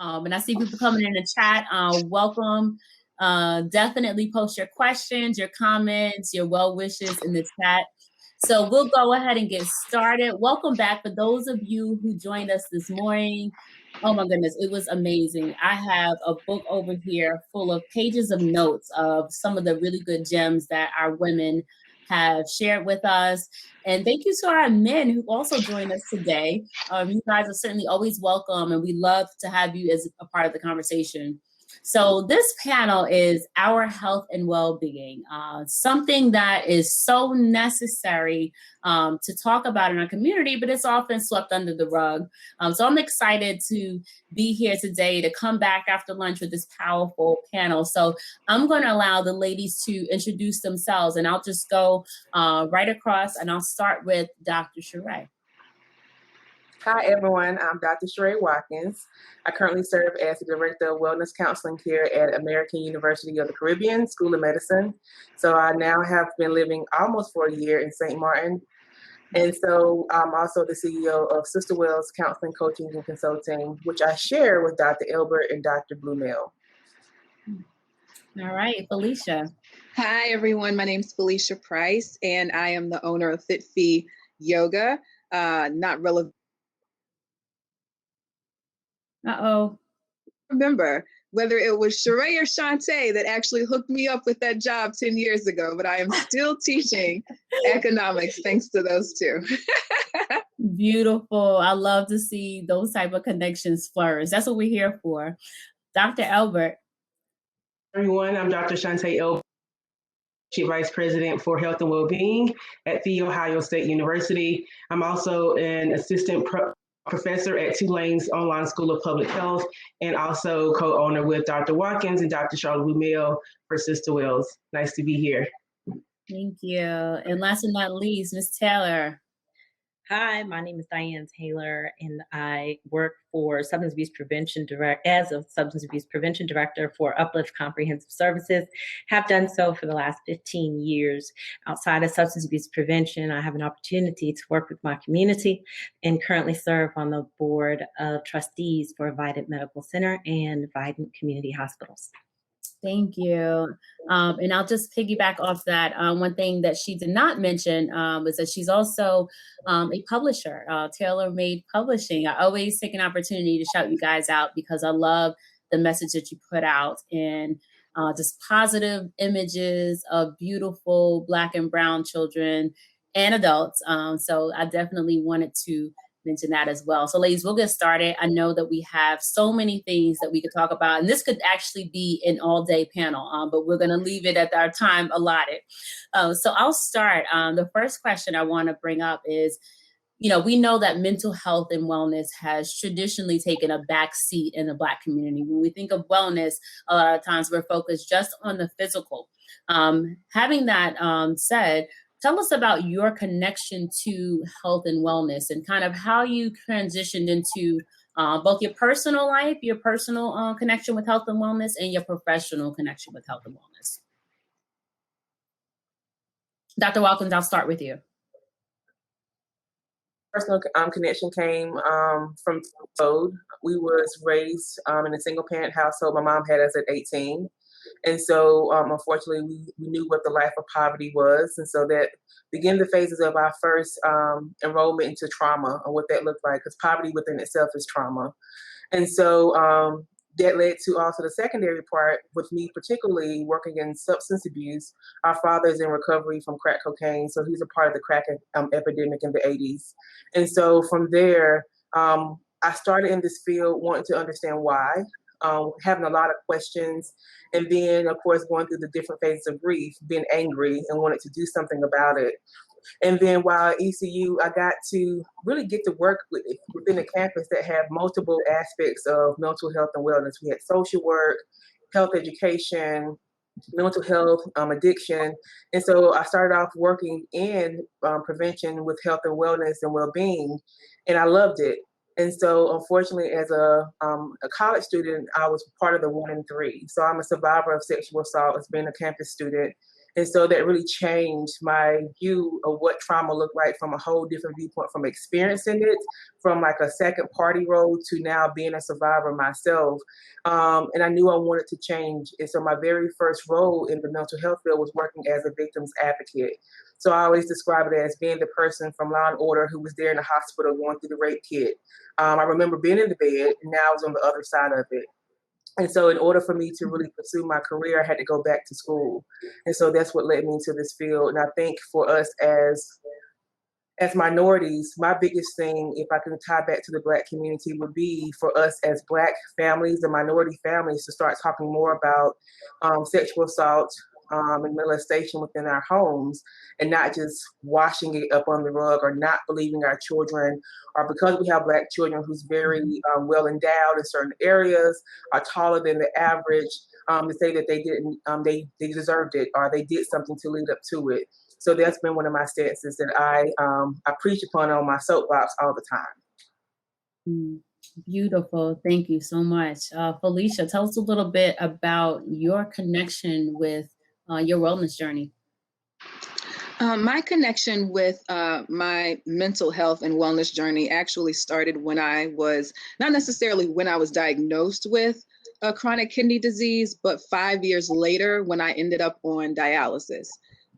And I see people coming in the chat. Welcome. Definitely post your questions, your comments, your well wishes in the chat. So we'll go ahead and get started. Welcome back for those of you who joined us this morning. Oh my goodness, it was amazing. I have a book over here full of pages of notes of some of the really good gems that our women have shared with us. And thank you to our men who also joined us today. You guys are certainly always welcome, and we love to have you as a part of the conversation. So this panel is our health and well-being, something that is so necessary to talk about in our community, but it's often swept under the rug. So I'm excited to be here today to come back after lunch with this powerful panel. So I'm going to allow the ladies to introduce themselves, and I'll just go right across, and I'll start with Dr. Sherrá. Hi, everyone. I'm Dr. Sherrá Watkins. I currently serve as the Director of Wellness Counseling Care at American University of the Caribbean School of Medicine. So I now have been living almost for a year in St. Martin. And so I'm also the CEO of Sister Wells Counseling, Coaching, and Consulting, which I share with Dr. Elbert and Dr. Blumel. All right, Phelicia. Hi, everyone. My name is Phelicia Price, and I am the owner of FitFi Yoga. Not relevant. Uh-oh. Remember whether it was Sherrá or Shawnte that actually hooked me up with that job 10 years ago, but I am still teaching economics thanks to those two. Beautiful. I love to see those type of connections flourish. That's what we're here for. Dr. Elbert. Everyone, I'm Dr. Shawnte Elbert, Chief Vice President for Health and Wellbeing at The Ohio State University. I'm also an assistant professor at Tulane's Online School of Public Health, and also co-owner with Dr. Watkins and Dr. Charlotte Blumel for Sister Wells. Nice to be here. Thank you. And last but not least, Ms. Taylor. Hi, my name is Diane Taylor, and I work for Substance Abuse Prevention as a Substance Abuse Prevention Director for Uplift Comprehensive Services. Have done so for the last 15 years. Outside of substance abuse prevention, I have an opportunity to work with my community and currently serve on the board of trustees for Vidant Medical Center and Vidant Community Hospitals. Thank you. And I'll just piggyback off that. One thing that she did not mention was that she's also a publisher, Tailor Made Publishing. I always take an opportunity to shout you guys out because I love the message that you put out and just positive images of beautiful Black and brown children and adults. So I definitely wanted to mention that as well. So ladies, we'll get started. I know that we have so many things that we could talk about, and this could actually be an all-day panel, but we're going to leave it at our time allotted. So I'll start. The first question I want to bring up is, we know that mental health and wellness has traditionally taken a back seat in the Black community. When we think of wellness, a lot of times we're focused just on the physical. Having that said, tell us about your connection to health and wellness and kind of how you transitioned into both your personal life, your personal connection with health and wellness, and your professional connection with health and wellness. Dr. Watkins, I'll start with you. Personal connection came from food. We was raised in a single parent household. My mom had us at 18. And so, unfortunately, we knew what the life of poverty was. And so that began the phases of our first enrollment into trauma and what that looked like, because poverty within itself is trauma. And so that led to also the secondary part, with me particularly working in substance abuse. Our father is in recovery from crack cocaine, so he's a part of the crack epidemic in the 80s. And so from there, I started in this field wanting to understand why. Having a lot of questions, and then, of course, going through the different phases of grief, being angry and wanted to do something about it. And then while at ECU, I got to really get to work within a campus that had multiple aspects of mental health and wellness. We had social work, health education, mental health, addiction. And so I started off working in prevention with health and wellness and well-being, and I loved it. And so, unfortunately, as a college student, I was part of the 1 in 3. So I'm a survivor of sexual assault as being a campus student. And so that really changed my view of what trauma looked like from a whole different viewpoint, from experiencing it from like a second party role to now being a survivor myself. And I knew I wanted to change. And so my very first role in the mental health field was working as a victim's advocate. So I always describe it as being the person from Law and Order who was there in the hospital going through the rape kit. I remember being in the bed, and now I was on the other side of it. And so in order for me to really pursue my career, I had to go back to school. And so that's what led me into this field. And I think for us as minorities, my biggest thing, if I can tie back to the Black community, would be for us as Black families and minority families to start talking more about sexual assault and molestation within our homes, and not just washing it up on the rug or not believing our children, or because we have Black children who's very well endowed in certain areas, are taller than the average, to say that they didn't, they deserved it or they did something to lead up to it. So that's been one of my stances that I preach upon on my soapbox all the time. Beautiful. Thank you so much. Phelicia, tell us a little bit about your connection with your wellness journey. My connection with my mental health and wellness journey actually started when I was, not necessarily when I was diagnosed with a chronic kidney disease, but 5 years later when I ended up on dialysis.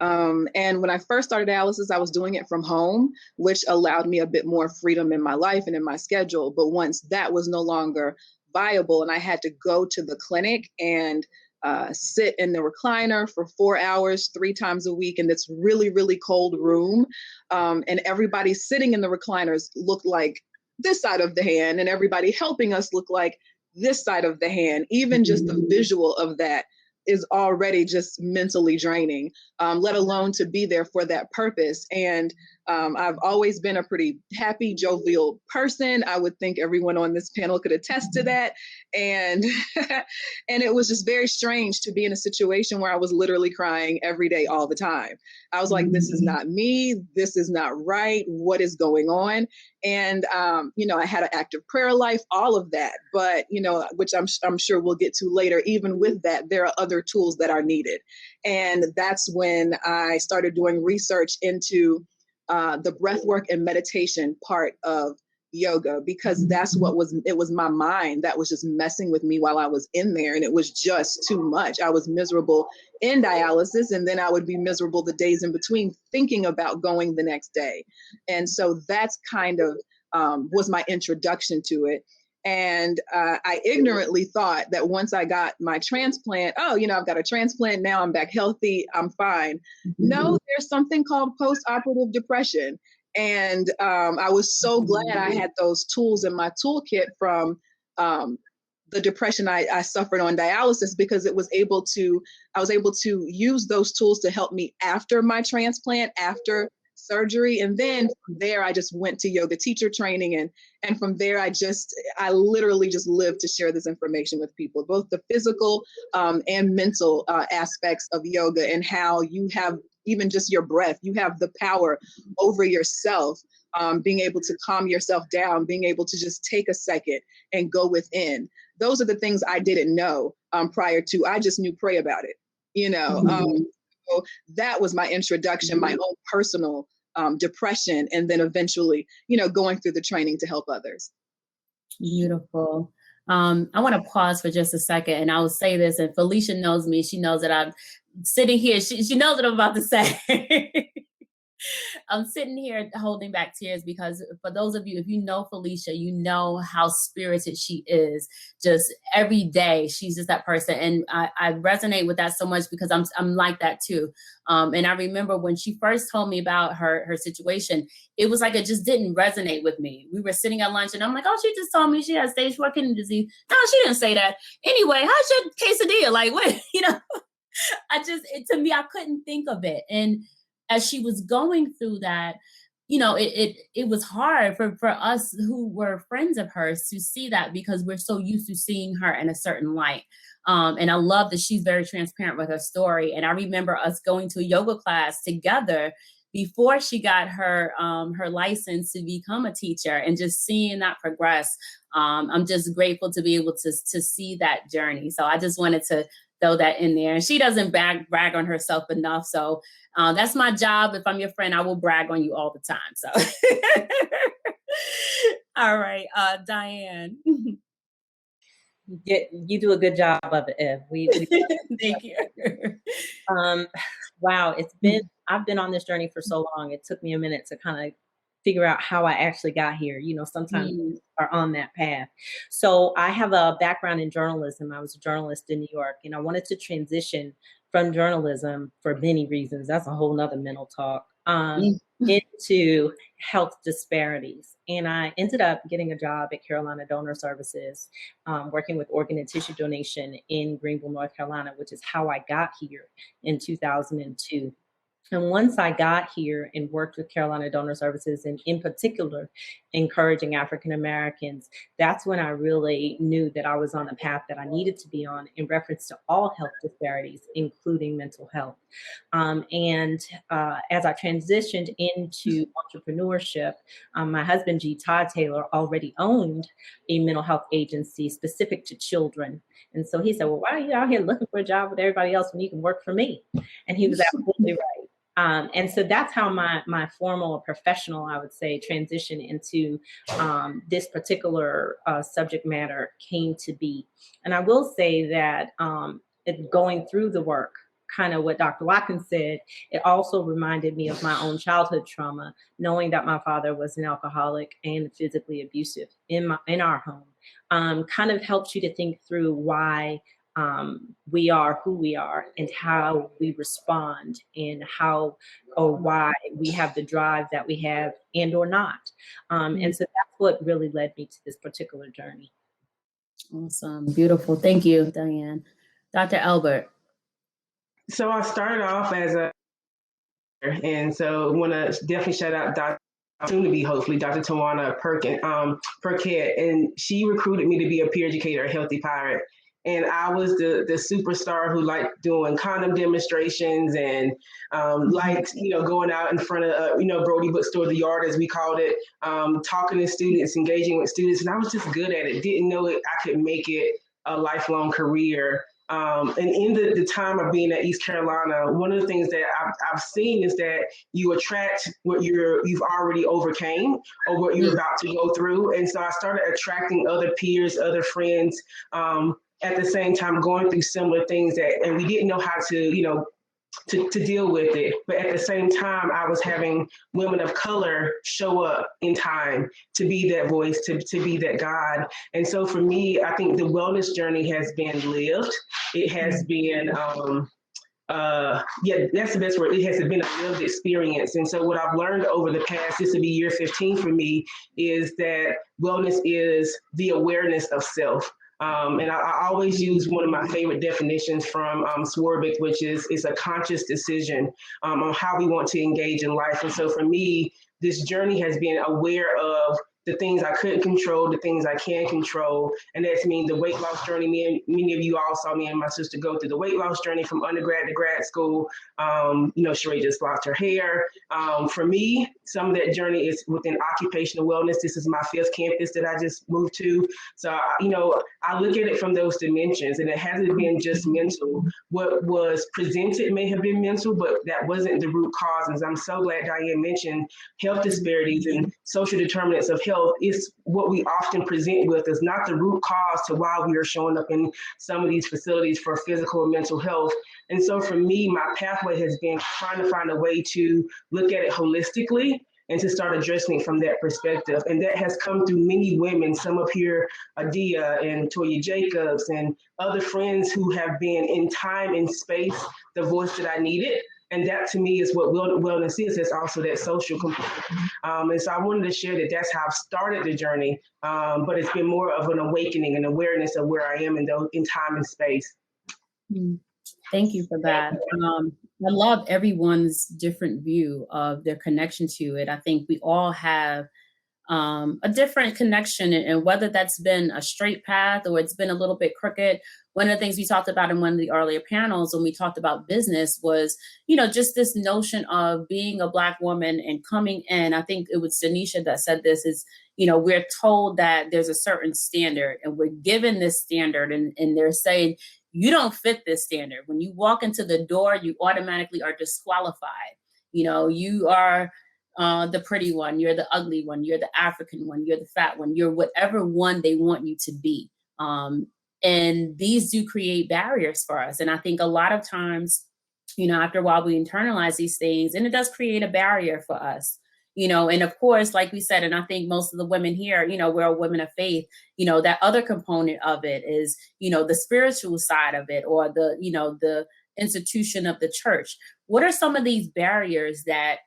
And when I first started dialysis, I was doing it from home, which allowed me a bit more freedom in my life and in my schedule. But once that was no longer viable and I had to go to the clinic and sit in the recliner for 4 hours, 3 times a week in this really, really cold room. And everybody sitting in the recliners looked like this side of the hand, and everybody helping us look like this side of the hand. Even just the visual of that is already just mentally draining, let alone to be there for that purpose. And I've always been a pretty happy, jovial person. I would think everyone on this panel could attest to that. And and it was just very strange to be in a situation where I was literally crying every day, all the time. I was like, this is not me. This is not right. What is going on? And, you know, I had an active prayer life, all of that. But, you know, which I'm sure we'll get to later, even with that, there are other tools that are needed. And that's when I started doing research into the breathwork and meditation part of yoga, because that's what it was my mind that was just messing with me while I was in there. And it was just too much. I was miserable in dialysis, and then I would be miserable the days in between thinking about going the next day. And so that's kind of was my introduction to it. And I ignorantly thought that once I got my transplant, oh, you know, I've got a transplant now, I'm back healthy, I'm fine. No, there's something called post-operative depression. And I was so glad I had those tools in my toolkit from the depression I suffered on dialysis, because I was able to use those tools to help me after my transplant, after surgery. And then from there, I just went to yoga teacher training. And from there, I literally just lived to share this information with people, both the physical and mental aspects of yoga, and how you have even just your breath, you have the power over yourself, being able to calm yourself down, being able to just take a second and go within. Those are the things I didn't know prior to. I just knew pray about it, you know. So that was my introduction, my own personal depression, and then eventually, you know, going through the training to help others. Beautiful. I want to pause for just a second, and I will say this, and Phelicia knows me. She knows that I'm sitting here. She knows what I'm about to say. I'm sitting here holding back tears because for those of you, if you know Phelicia, you know how spirited she is. Just every day, she's just that person. And I resonate with that so much because I'm like that too. And I remember when she first told me about her situation, it was like it just didn't resonate with me. We were sitting at lunch and I'm like, oh, she just told me she has stage 4 kidney disease. No, she didn't say that. Anyway, how's your quesadilla? Like, what? You know, to me, I couldn't think of it. And as she was going through that, you know, it was hard for us who were friends of hers to see that, because we're so used to seeing her in a certain light. And I love that she's very transparent with her story. And I remember us going to a yoga class together before she got her license to become a teacher, and just seeing that progress. I'm just grateful to be able to see that journey. So I just wanted to throw that in there. And she doesn't brag on herself enough. So that's my job. If I'm your friend, I will brag on you all the time. So, all right, Diane. You do a good job of it, Ev. Thank you. Wow, I've been on this journey for so long. It took me a minute to kind of figure out how I actually got here. You know, sometimes we are on that path. So I have a background in journalism. I was a journalist in New York, and I wanted to transition from journalism for many reasons. That's a whole nother mental talk. Into health disparities. And I ended up getting a job at Carolina Donor Services, working with organ and tissue donation in Greenville, North Carolina, which is how I got here in 2002. And once I got here and worked with Carolina Donor Services, and in particular, encouraging African Americans, that's when I really knew that I was on the path that I needed to be on in reference to all health disparities, including mental health. As I transitioned into entrepreneurship, my husband, G. Todd Taylor, already owned a mental health agency specific to children. And so he said, well, why are you out here looking for a job with everybody else when you can work for me? And he was absolutely right. And so that's how my formal or professional, I would say, transition into this particular subject matter came to be. And I will say that going through the work, kind of what Dr. Watkins said, it also reminded me of my own childhood trauma, knowing that my father was an alcoholic and physically abusive in our home. Kind of helps you to think through why we are who we are and how we respond and how or why we have the drive that we have and or not. And so that's what really led me to this particular journey. Awesome. Beautiful. Thank you, Diane. Dr. Elbert. So I started off as and so I want to definitely shout out Dr. soon to be hopefully Dr. Tawana Perkett, and she recruited me to be a peer educator at Healthy Pirate. And I was the superstar who liked doing condom demonstrations and liked, going out in front of, Brody Bookstore, the yard as we called it, talking to students, engaging with students. And I was just good at it. Didn't know I could make it a lifelong career. And in the time of being at East Carolina, one of the things that I've seen is that you attract what you've already overcame or what you're about to go through. And so I started attracting other peers, other friends, at the same time going through similar things and we didn't know how to, to deal with it. But at the same time, I was having women of color show up in time to be that voice, to be that guide. And so for me, I think the wellness journey has been lived. It has been, that's the best word. It has been a lived experience. And so what I've learned over the past, this will be year 15 for me, is that wellness is the awareness of self. And I always use one of my favorite definitions from Swarbrick, which is it's a conscious decision on how we want to engage in life. And so for me, this journey has been aware of the things I couldn't control, the things I can control. And that's the weight loss journey. Many of you all saw me and my sister go through the weight loss journey from undergrad to grad school. Sherrá just lost her hair. For me, some of that journey is within occupational wellness. This is my 5th campus that I just moved to. So, I look at it from those dimensions, and it hasn't been just mental. What was presented may have been mental, but that wasn't the root causes. I'm so glad Diane mentioned health disparities and social determinants of health. Is what we often present with is not the root cause to why we are showing up in some of these facilities for physical and mental health. And so for me, my pathway has been trying to find a way to look at it holistically and to start addressing it from that perspective. And that has come through many women, some up here, Adia and Toya Jacobs and other friends who have been in time and space, the voice that I needed. And that to me is what wellness is. It's also that social component. And so I wanted to share that that's how I've started the journey. But it's been more of an awakening and awareness of where I am in time and space. Thank you for that. I love everyone's different view of their connection to it. I think we all have a different connection, and whether that's been a straight path or it's been a little bit crooked. One of the things we talked about in one of the earlier panels when we talked about business was, just this notion of being a Black woman and coming in. I think it was Denisha that said this is, we're told that there's a certain standard and we're given this standard and they're saying, you don't fit this standard. When you walk into the door, you automatically are disqualified. You know, you are the pretty one, you're the ugly one, you're the African one, you're the fat one, you're whatever one they want you to be. And these do create barriers for us. And I think a lot of times, you know, after a while we internalize these things, and it does create a barrier for us. You know, and of course, like we said, and I think most of the women here, you know, we're women of faith, you know, that other component of it is, you know, the spiritual side of it, or the, you know, the institution of the church. What are some of these barriers that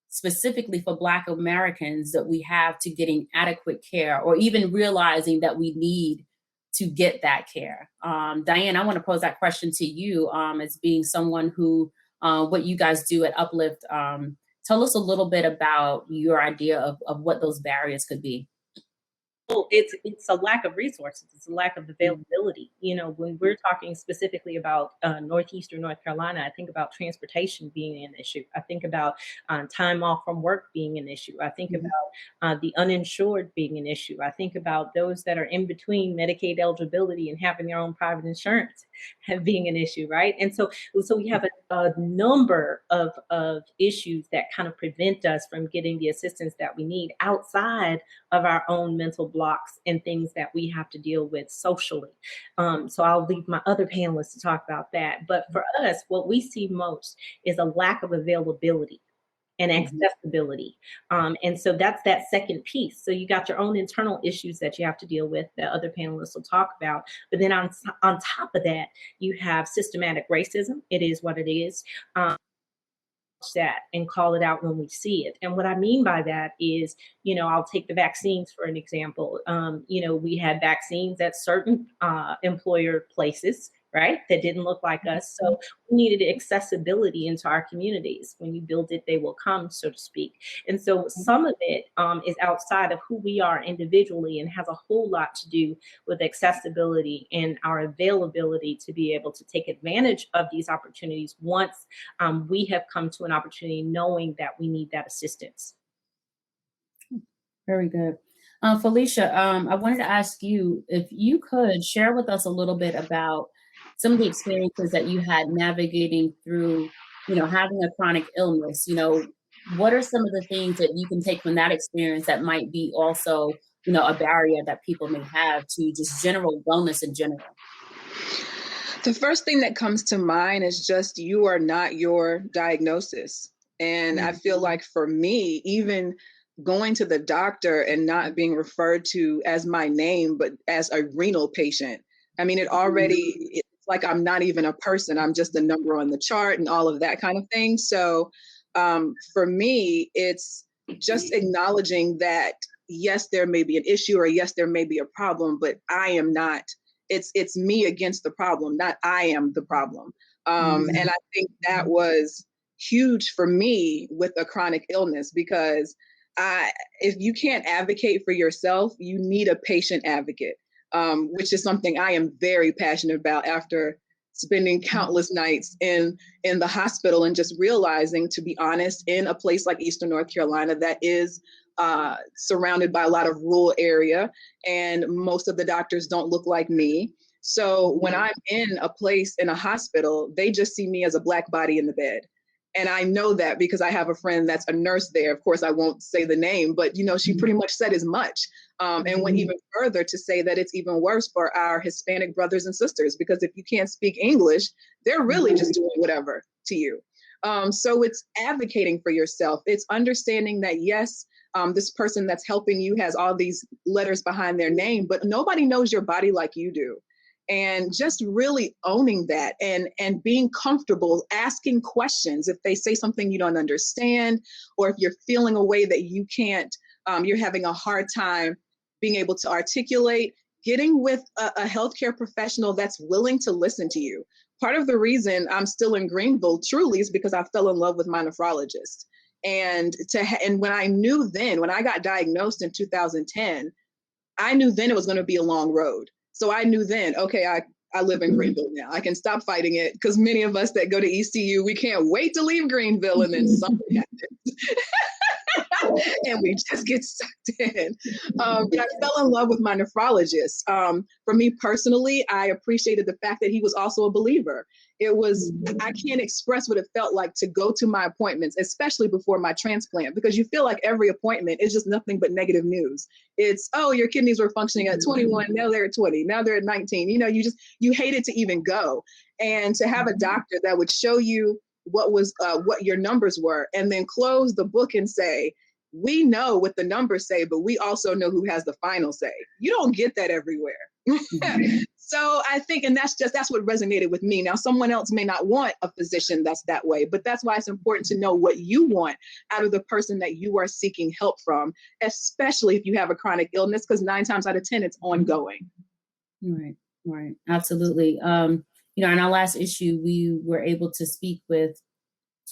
specifically for Black Americans that we have to getting adequate care, or even realizing that we need to get that care? Diane, I want to pose that question to you as being someone who, what you guys do at Uplift. Tell us a little bit about your idea of what those barriers could be. Well, it's a lack of resources. It's a lack of availability. You know, when we're talking specifically about Northeastern North Carolina, I think about transportation being an issue. I think about time off from work being an issue. I think about the uninsured being an issue. I think about those that are in between Medicaid eligibility and having their own private insurance being an issue, right? And so we have a number of issues that kind of prevent us from getting the assistance that we need outside of our own mental blocks and things that we have to deal with socially. So I'll leave my other panelists to talk about that. But for us, what we see most is a lack of availability and accessibility. And so that's that second piece. So you got your own internal issues that you have to deal with that other panelists will talk about. But then on top of that, you have systematic racism. It is what it is. That and call it out when we see it. And what I mean by that is, you know, I'll take the vaccines for an example. You know, we had vaccines at certain employer places, right, that didn't look like us. So we needed accessibility into our communities. When you build it, they will come, so to speak. And so some of it is outside of who we are individually and has a whole lot to do with accessibility and our availability to be able to take advantage of these opportunities once we have come to an opportunity knowing that we need that assistance. Very good. Phelicia, I wanted to ask you if you could share with us a little bit about some of the experiences that you had navigating through, you know, having a chronic illness. You know, what are some of the things that you can take from that experience that might be also, you know, a barrier that people may have to just general wellness in general? The first thing that comes to mind is just you are not your diagnosis. And I feel like for me, even going to the doctor and not being referred to as my name, but as a renal patient, I mean, it's like I'm not even a person. I'm just a number on the chart and all of that kind of thing. So for me, it's just acknowledging that, yes, there may be an issue, or yes, there may be a problem, but I am not. It's me against the problem, not I am the problem. And I think that was huge for me with a chronic illness, because if you can't advocate for yourself, you need a patient advocate, which is something I am very passionate about after spending countless nights in the hospital and just realizing, to be honest, in a place like Eastern North Carolina that is surrounded by a lot of rural area, and most of the doctors don't look like me. So when I'm in a place, in a hospital, they just see me as a Black body in the bed. And I know that because I have a friend that's a nurse there. Of course, I won't say the name, but you know, she pretty much said as much, and went even further to say that it's even worse for our Hispanic brothers and sisters, because if you can't speak English, they're really just doing whatever to you. So it's advocating for yourself. It's understanding that, yes, this person that's helping you has all these letters behind their name, but nobody knows your body like you do. And just really owning that and being comfortable asking questions if they say something you don't understand, or if you're feeling a way that you can't, you're having a hard time being able to articulate, getting with a healthcare professional that's willing to listen to you. Part of the reason I'm still in Greenville truly is because I fell in love with my nephrologist. And when I knew then, when I got diagnosed in 2010, I knew then it was going to be a long road. So I knew then, okay, I live in Greenville now. I can stop fighting it, because many of us that go to ECU, we can't wait to leave Greenville, and then something happens. and we just get sucked in. But I fell in love with my nephrologist. For me personally, I appreciated the fact that he was also a believer. It was, I can't express what it felt like to go to my appointments, especially before my transplant, because you feel like every appointment is just nothing but negative news. It's, oh, your kidneys were functioning at 21, now they're at 20, now they're at 19. You know, you hated to even go. And to have a doctor that would show you what your numbers were, and then close the book and say, we know what the numbers say, but we also know who has the final say. You don't get that everywhere. So I think, and that's what resonated with me. Now, someone else may not want a physician that's that way, but that's why it's important to know what you want out of the person that you are seeking help from, especially if you have a chronic illness, because 9 times out of 10, it's ongoing. Right. Absolutely. You know, in our last issue, we were able to speak with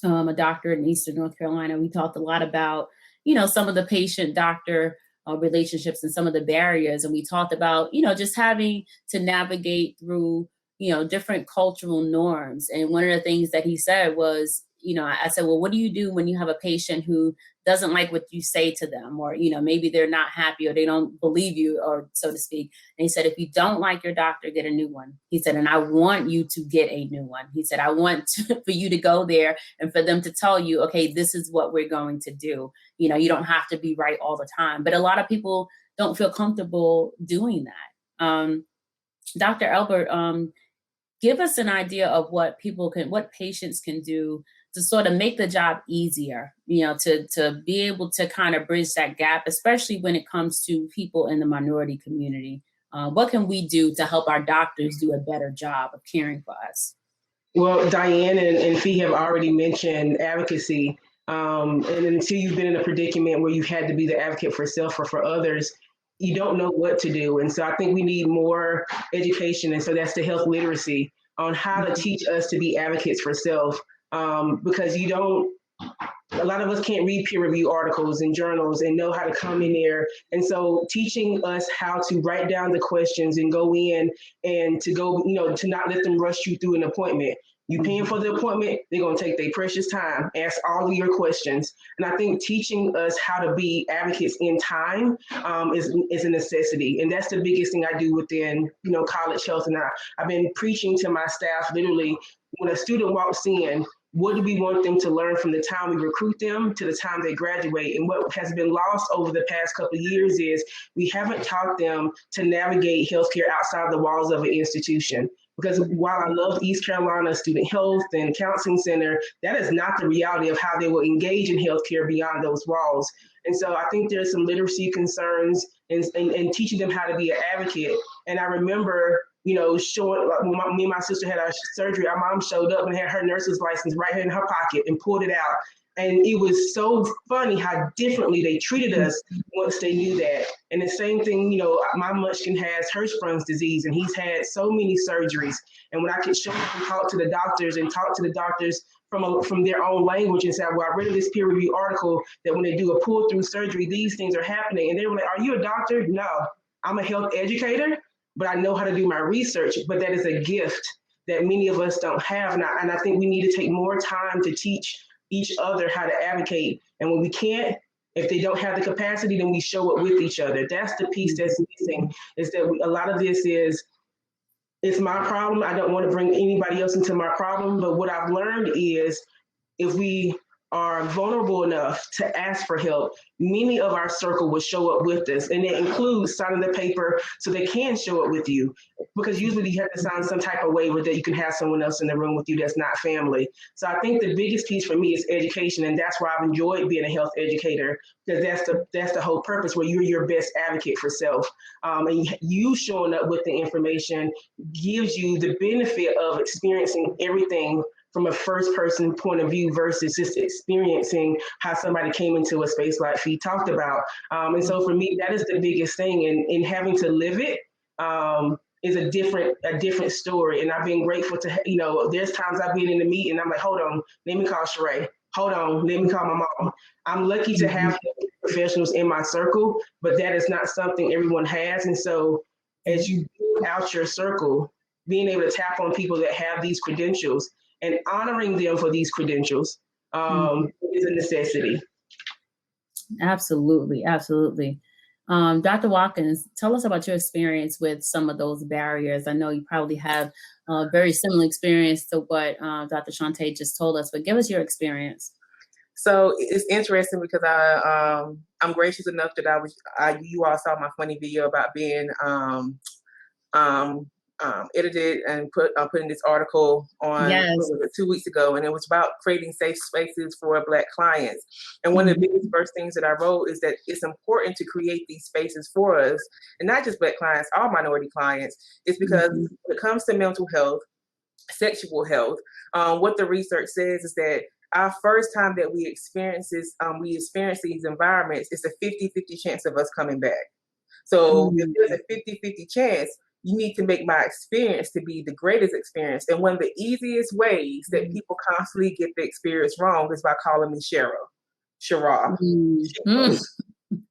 a doctor in Eastern North Carolina. We talked a lot about, you know, some of the patient-doctor relationships and some of the barriers. And we talked about, you know, just having to navigate through, you know, different cultural norms. And one of the things that he said was, you know, I said, well, what do you do when you have a patient who doesn't like what you say to them, or, you know, maybe they're not happy or they don't believe you, or so to speak. And he said, if you don't like your doctor, get a new one. He said, and I want you to get a new one. He said, I want for you to go there and for them to tell you, okay, this is what we're going to do. You know, you don't have to be right all the time. But a lot of people don't feel comfortable doing that. Dr. Elbert, give us an idea of what patients can do to sort of make the job easier, you know, to be able to kind of bridge that gap, especially when it comes to people in the minority community. What can we do to help our doctors do a better job of caring for us? Well, Diane and Fee have already mentioned advocacy. And until you've been in a predicament where you've had to be the advocate for self or for others, you don't know what to do. And so I think we need more education. And so that's the health literacy on how to teach us to be advocates for self. Because a lot of us can't read peer review articles and journals and know how to come in there. And so teaching us how to write down the questions and go in and to go, you know, to not let them rush you through an appointment. You paying for the appointment, they're going to take their precious time, ask all of your questions. And I think teaching us how to be advocates in time is a necessity. And that's the biggest thing I do within, you know, college health. And I've been preaching to my staff literally when a student walks in, what do we want them to learn from the time we recruit them to the time they graduate? And what has been lost over the past couple of years is we haven't taught them to navigate healthcare outside the walls of an institution. Because while I love East Carolina Student Health and Counseling Center, that is not the reality of how they will engage in healthcare beyond those walls. And so I think there's some literacy concerns and teaching them how to be an advocate. And I remember, you know, when me and my sister had our surgery, our mom showed up and had her nurse's license right here in her pocket and pulled it out. And it was so funny how differently they treated us once they knew that. And the same thing, you know, my munchkin has Hirschsprung's disease, and he's had so many surgeries. And when I could show up and talk to the doctors from their own language and say, well, I read this peer review article that when they do a pull through surgery, these things are happening. And they were like, are you a doctor? No, I'm a health educator, but I know how to do my research. But that is a gift that many of us don't have. And I think we need to take more time to teach each other how to advocate. And when we can't, if they don't have the capacity, then we show it with each other. That's the piece that's missing, is that a lot of this is, it's my problem. I don't want to bring anybody else into my problem. But what I've learned is if we are vulnerable enough to ask for help, many of our circle will show up with us. And it includes signing the paper so they can show up with you. Because usually you have to sign some type of waiver that you can have someone else in the room with you that's not family. So I think the biggest piece for me is education. And that's why I've enjoyed being a health educator, because that's the whole purpose, where you're your best advocate for self. And you showing up with the information gives you the benefit of experiencing everything from a first person point of view versus just experiencing how somebody came into a space like Fee talked about. And so for me, that is the biggest thing. And having to live it is a different story. And I've been grateful to, you know, there's times I've been in a meeting, I'm like, hold on, let me call Sherrá. Hold on, let me call my mom. I'm lucky to have professionals in my circle, but that is not something everyone has. And so as you build out your circle, being able to tap on people that have these credentials and honoring them for these credentials is a necessity. Absolutely, absolutely. Dr. Watkins, tell us about your experience with some of those barriers. I know you probably have a very similar experience to what Dr. Shawnte just told us, but give us your experience. So it's interesting because I'm gracious enough that you all saw my funny video about being edited and putting this article on Yes. 2 weeks ago, and it was about creating safe spaces for Black clients. And one of the biggest first things that I wrote is that it's important to create these spaces for us, and not just Black clients, all minority clients. It's because when it comes to mental health, sexual health, what the research says is that our first time that we experience these environments, it's a 50-50 chance of us coming back. So if there's a 50-50 chance, you need to make my experience to be the greatest experience. And one of the easiest ways that people constantly get the experience wrong is by calling me Sherrá.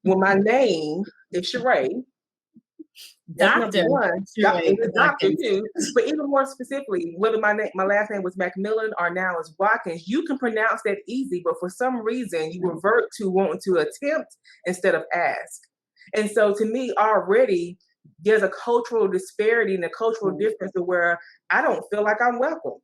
When my name is Sherrá, that's Doctor. number one. Doctor too. But even more specifically, whether my last name was Macmillan or now is Watkins, you can pronounce that easy, but for some reason you revert to wanting to attempt instead of ask. And so to me, already there's a cultural disparity and a cultural difference to where I don't feel like I'm welcomed.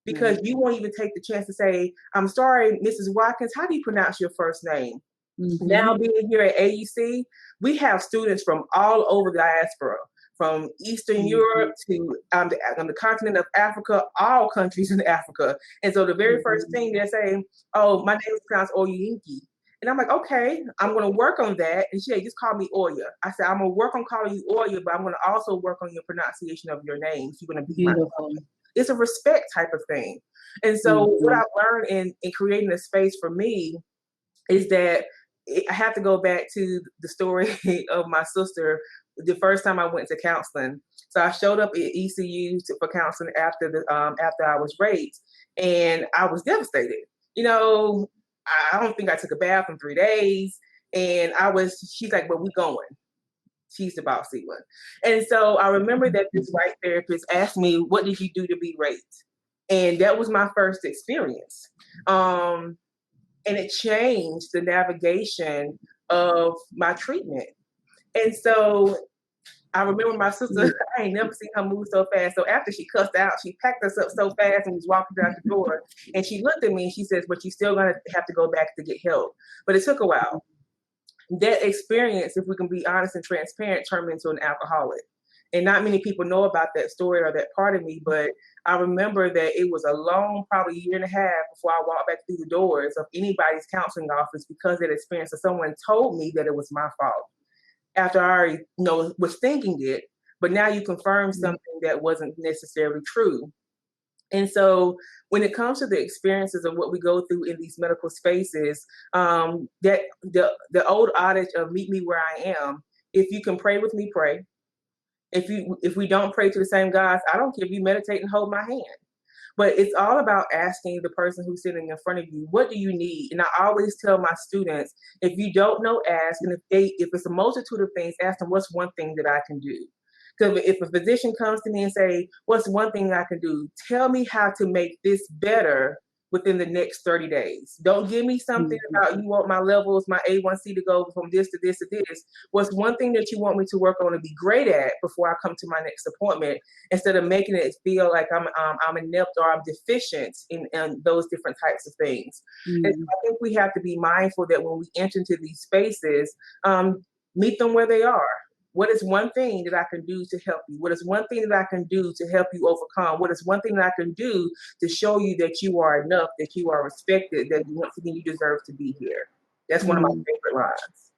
Because you won't even take the chance to say, I'm sorry, Mrs. Watkins, how do you pronounce your first name? Now being here at AUC, we have students from all over the diaspora, from Eastern Europe to the continent of Africa, all countries in Africa. And so the very first thing they're saying, oh, my name is pronounced Oyinki. And I'm like, okay, I'm going to work on that. And she said, just call me Oya. I said, I'm going to work on calling you Oya, but I'm going to also work on your pronunciation of your name. So you're going to be my It's a respect type of thing. And so what I've learned in creating a space for me is that I have to go back to the story of my sister. The first time I went to counseling, so I showed up at ECU for counseling after I was raped, and I was devastated. You know, I don't think I took a bath in 3 days, and she's like, "Well, we going." She's the bossy one, and so I remember that this white therapist asked me, "What did you do to be raped?" And that was my first experience. And it changed the navigation of my treatment. And so I remember my sister, I ain't never seen her move so fast. So after she cussed out, she packed us up so fast and was walking out the door. And she looked at me and she says, but you're still gonna have to go back to get help. But it took a while. That experience, if we can be honest and transparent, turned me into an alcoholic. And not many people know about that story or that part of me, but I remember that it was a long, probably 1.5 years before I walked back through the doors of anybody's counseling office because of that experience. So someone told me that it was my fault after I already was thinking it, but now you confirm something that wasn't necessarily true. And so when it comes to the experiences of what we go through in these medical spaces, that the old adage of meet me where I am, if you can pray with me, pray. If we don't pray to the same gods, I don't care if you meditate and hold my hand. But it's all about asking the person who's sitting in front of you, what do you need? And I always tell my students, if you don't know, ask. And if it's a multitude of things, ask them, what's one thing that I can do? Because if a physician comes to me and say, what's one thing I can do? Tell me how to make this better within the next 30 days. Don't give me something about you want my levels, my A1C to go from this to this to this. What's one thing that you want me to work on and be great at before I come to my next appointment, instead of making it feel like I'm inept or I'm deficient in those different types of things. And so I think we have to be mindful that when we enter into these spaces, meet them where they are. What is one thing that I can do to help you? What is one thing that I can do to help you overcome? What is one thing that I can do to show you that you are enough, that you are respected, that once again you deserve to be here? That's one of my favorite lines.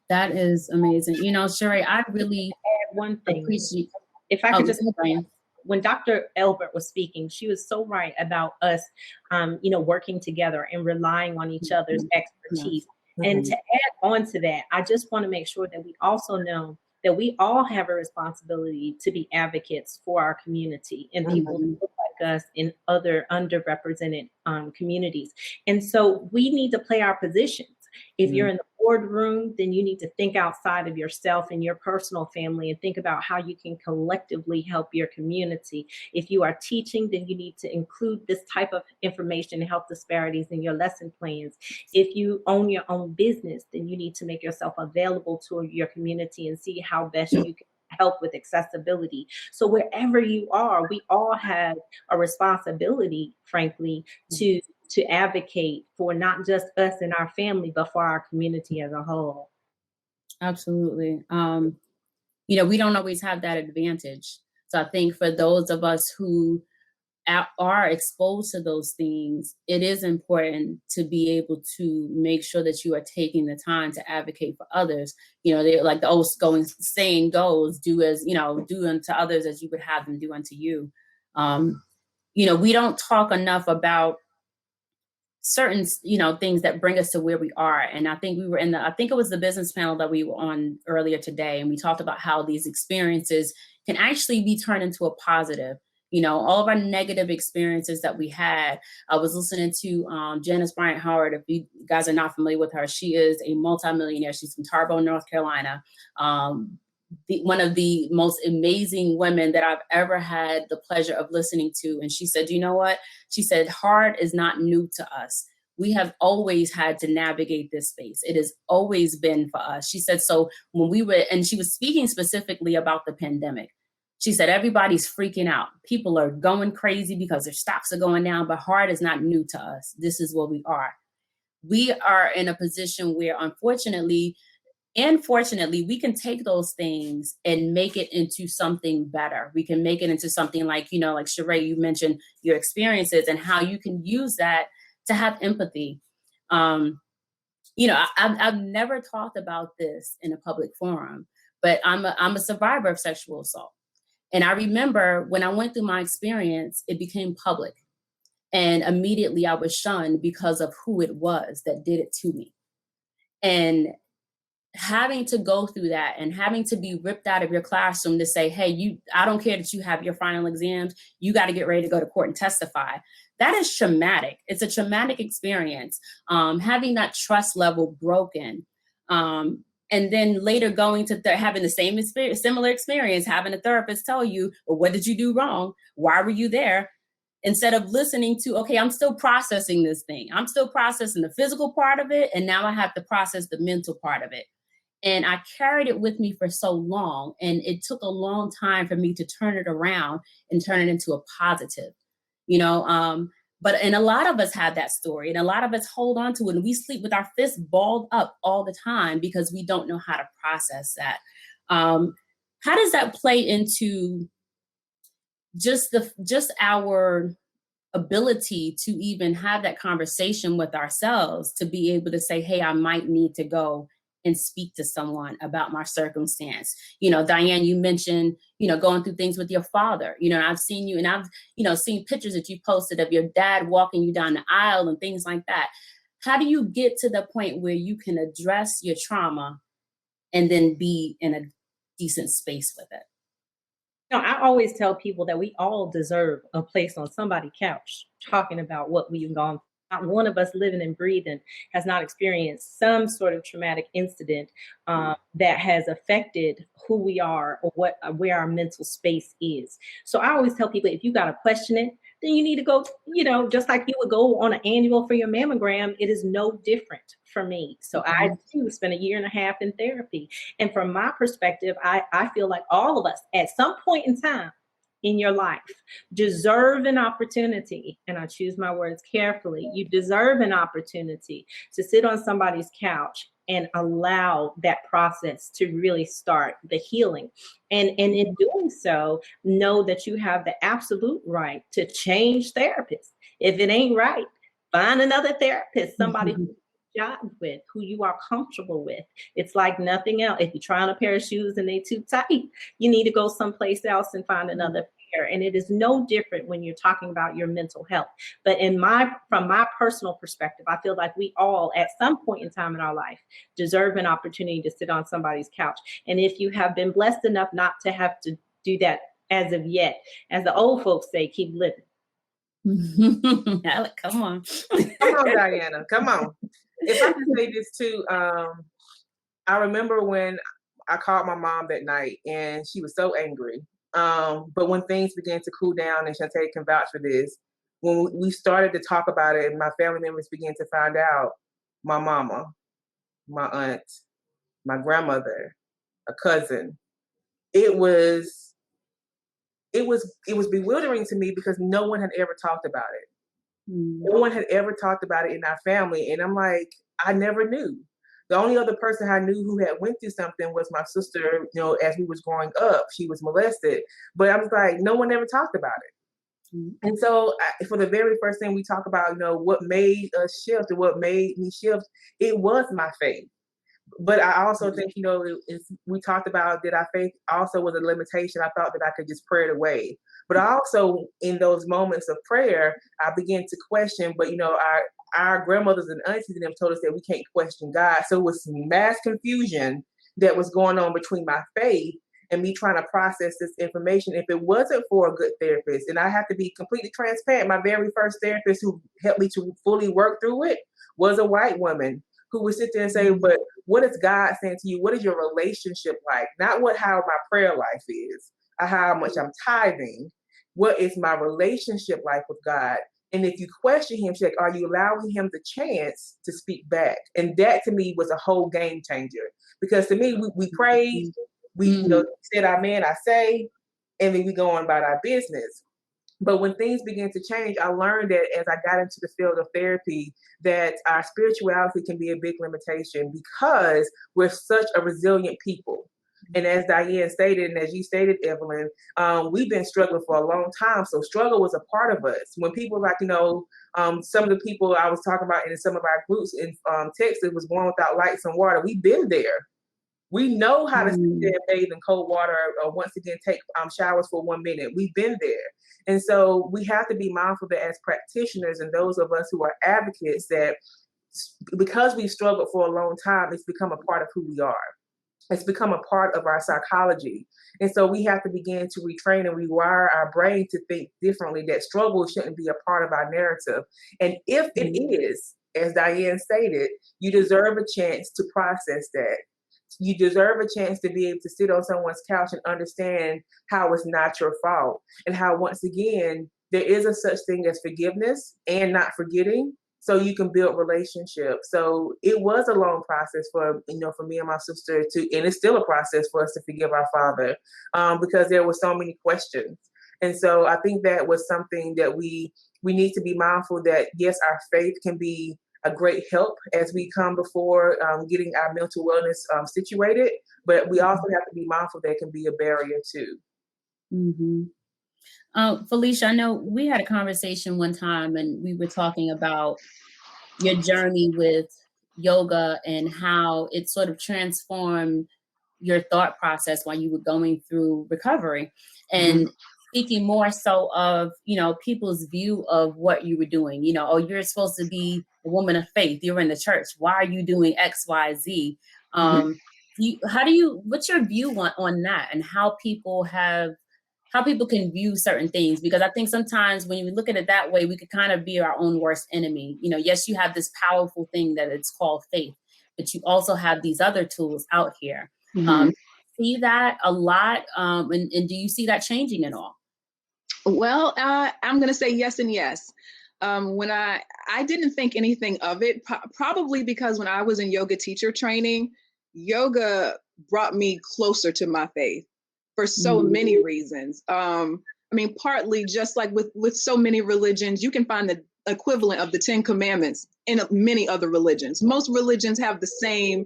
That is amazing. You know, Sherrá, I really add one thing. appreciate. If I could just, Brian. When Dr. Elbert was speaking, she was so right about us, working together and relying on each other's expertise. And to add on to that, I just want to make sure that we also know that we all have a responsibility to be advocates for our community and people who look like us in other underrepresented communities. And so we need to play our positions. If you're in the boardroom, then you need to think outside of yourself and your personal family and think about how you can collectively help your community. If you are teaching, then you need to include this type of information and health disparities in your lesson plans. If you own your own business, then you need to make yourself available to your community and see how best you can help with accessibility. So wherever you are, we all have a responsibility, frankly, to advocate for not just us and our family, but for our community as a whole. Absolutely. You know, we don't always have that advantage. So I think for those of us who are exposed to those things, it is important to be able to make sure that you are taking the time to advocate for others. You know, they like the old saying goes, do unto others as you would have them do unto you. You know, we don't talk enough about certain, things that bring us to where we are. And I think I think it was the business panel that we were on earlier today. And we talked about how these experiences can actually be turned into a positive. You know, all of our negative experiences that we had. I was listening to Janice Bryant Howard. If you guys are not familiar with her, she is a multimillionaire. She's from Tarboro, North Carolina. One of the most amazing women that I've ever had the pleasure of listening to. And she said, you know what? She said, hard is not new to us. We have always had to navigate this space. It has always been for us. She said, so and she was speaking specifically about the pandemic. She said, everybody's freaking out. People are going crazy because their stocks are going down, but hard is not new to us. This is what we are. We are in a position where, unfortunately, and fortunately, we can take those things and make it into something better. We can make it into something like, like Sherrá, you mentioned your experiences and how you can use that to have empathy. I've never talked about this in a public forum, but I'm a survivor of sexual assault. And I remember when I went through my experience, it became public. And immediately I was shunned because of who it was that did it to me. And having to go through that and having to be ripped out of your classroom to say, hey, I don't care that you have your final exams, you got to get ready to go to court and testify. That is traumatic. It's a traumatic experience. Having that trust level broken. And then later going to having the similar experience, having a therapist tell you, well, what did you do wrong? Why were you there? Instead of listening to, okay, I'm still processing this thing. I'm still processing the physical part of it. And now I have to process the mental part of it. And I carried it with me for so long. And it took a long time for me to turn it around and turn it into a positive, and a lot of us have that story, and a lot of us hold on to it, and we sleep with our fists balled up all the time because we don't know how to process that. How does that play into just our ability to even have that conversation with ourselves, to be able to say, hey, I might need to go and speak to someone about my circumstance? Diane, you mentioned, going through things with your father. I've seen you, and I've, seen pictures that you posted of your dad walking you down the aisle and things like that. How do you get to the point where you can address your trauma and then be in a decent space with it? I always tell people that we all deserve a place on somebody's couch talking about what we've gone through. Not one of us living and breathing has not experienced some sort of traumatic incident that has affected who we are or where our mental space is. So I always tell people, if you got to question it, then you need to go, just like you would go on an annual for your mammogram. It is no different for me. So I too spent 1.5 years in therapy. And from my perspective, I feel like all of us at some point in time in your life deserve an opportunity, and I choose my words carefully, you deserve an opportunity to sit on somebody's couch and allow that process to really start the healing. And in doing so, know that you have the absolute right to change therapists. If it ain't right, find another therapist, somebody who job with, who you are comfortable with. It's like nothing else. If you try on a pair of shoes and they too tight, you need to go someplace else and find another pair. And it is no different when you're talking about your mental health. But from my personal perspective, I feel like we all at some point in time in our life deserve an opportunity to sit on somebody's couch. And if you have been blessed enough not to have to do that as of yet, as the old folks say, keep living. Come on. Come on, Diana. Come on. If I can say this too, I remember when I called my mom that night and she was so angry. But when things began to cool down, and Shawnte can vouch for this, when we started to talk about it and my family members began to find out, my mama, my aunt, my grandmother, a cousin, it was bewildering to me because no one had ever talked about it. No one had ever talked about it in our family. And I'm like, I never knew. The only other person I knew who had went through something was my sister, you know, as we was growing up. She was molested. But I was like, no one ever talked about it. And so for the very first thing we talk about, you know, what made us shift and what made me shift, it was my faith. But I also think, you know, we talked about that our faith also was a limitation. I thought that I could just pray it away. But I also, in those moments of prayer, I began to question, but, you know, our grandmothers and aunties and them told us that we can't question God. So it was mass confusion that was going on between my faith and me trying to process this information. If it wasn't for a good therapist, and I have to be completely transparent, my very first therapist who helped me to fully work through it was a white woman who would sit there and say, but what is God saying to you? What is your relationship like? Not how my prayer life is, or how much I'm tithing. What is my relationship like with God? And if you question him, she's like, are you allowing him the chance to speak back? And that to me was a whole game changer. Because to me, we prayed, we you know, said amen, I say, and then we go on about our business. But when things began to change, I learned that as I got into the field of therapy, that our spirituality can be a big limitation because we're such a resilient people. And as Diane stated, and as you stated, Evelyne, we've been struggling for a long time. So struggle was a part of us. When people like, you know, some of the people I was talking about in some of our groups in Texas was born without lights and water. We've been there. We know how to sit there and bathe in cold water or once again take showers for 1 minute. We've been there. And so we have to be mindful that as practitioners and those of us who are advocates that because we've struggled for a long time, it's become a part of who we are. It's become a part of our psychology. And so we have to begin to retrain and rewire our brain to think differently, that struggle shouldn't be a part of our narrative. And if it is, as Diane stated, you deserve a chance to process that. You deserve a chance to be able to sit on someone's couch and understand how it's not your fault, and how, once again, there is a such thing as forgiveness and not forgetting, so you can build relationships. So it was a long process for me and my sister and it's still a process for us to forgive our father, because there were so many questions. And so I think that was something that we need to be mindful that, yes, our faith can be a great help as we come before getting our mental wellness situated, but we also have to be mindful that it can be a barrier too. Phelicia, I know we had a conversation one time and we were talking about your journey with yoga and how it sort of transformed your thought process while you were going through recovery, and speaking more so of, people's view of what you were doing. Oh, you're supposed to be a woman of faith. You're in the church. Why are you doing X, Y, Z? What's your view on that, and how people can view certain things? Because I think sometimes when you look at it that way, we could kind of be our own worst enemy. Yes, you have this powerful thing that it's called faith, but you also have these other tools out here. See that a lot, and do you see that changing at all? Well, I'm going to say yes and yes. When I didn't think anything of it, probably because when I was in yoga teacher training, yoga brought me closer to my faith for so many reasons. Partly just like with so many religions, you can find the equivalent of the 10 Commandments in many other religions. Most religions have the same,